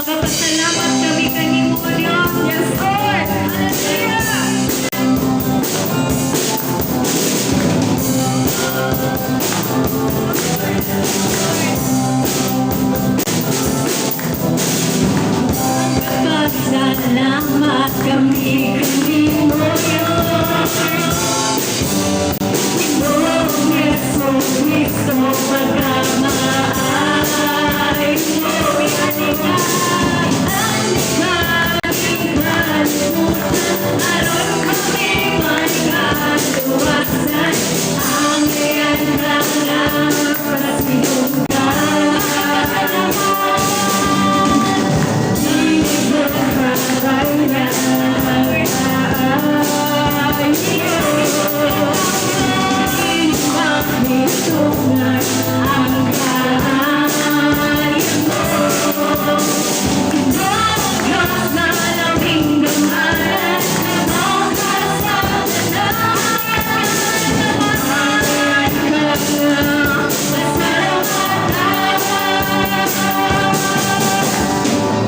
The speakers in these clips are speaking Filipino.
Magpapasalamat kami kanimo Lord. Yes, Lord. Magpapasalamat kami kanimo Lord. Ginoong Yesus Kristo pagkamaay mo ialigan. Aron kami may kaluwasan, ang iyan lang pasinunggan. Dito karaya ay Paghitungan ang kahayag mo. Pagkas na laming gamaran, pagkas na nanayan, namahan ka na, pasalamatan.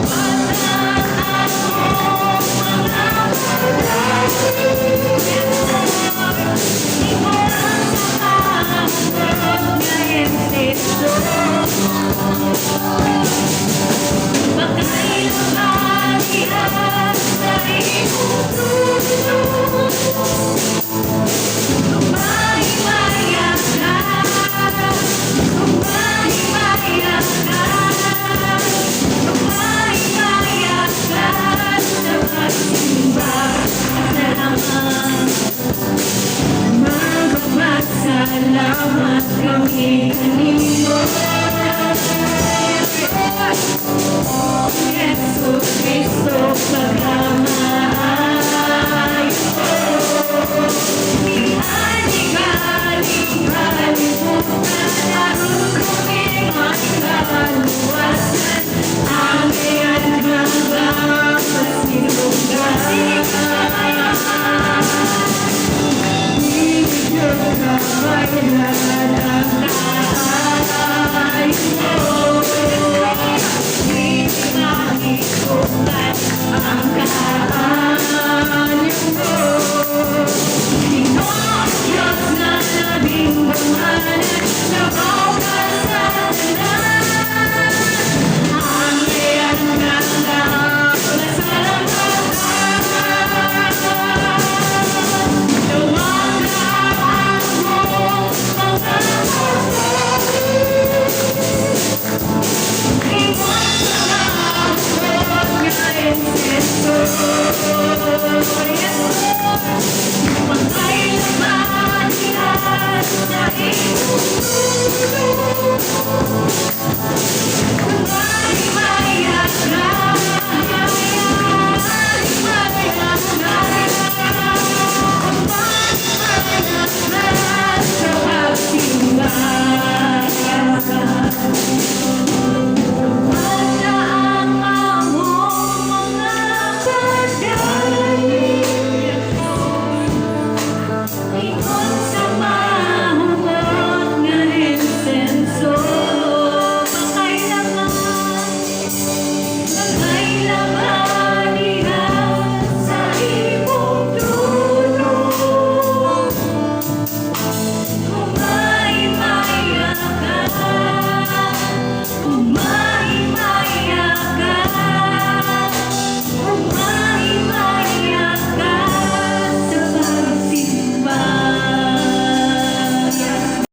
Pataan mo mga Salamat kami kanimo Yesus Kristo pagkamaay.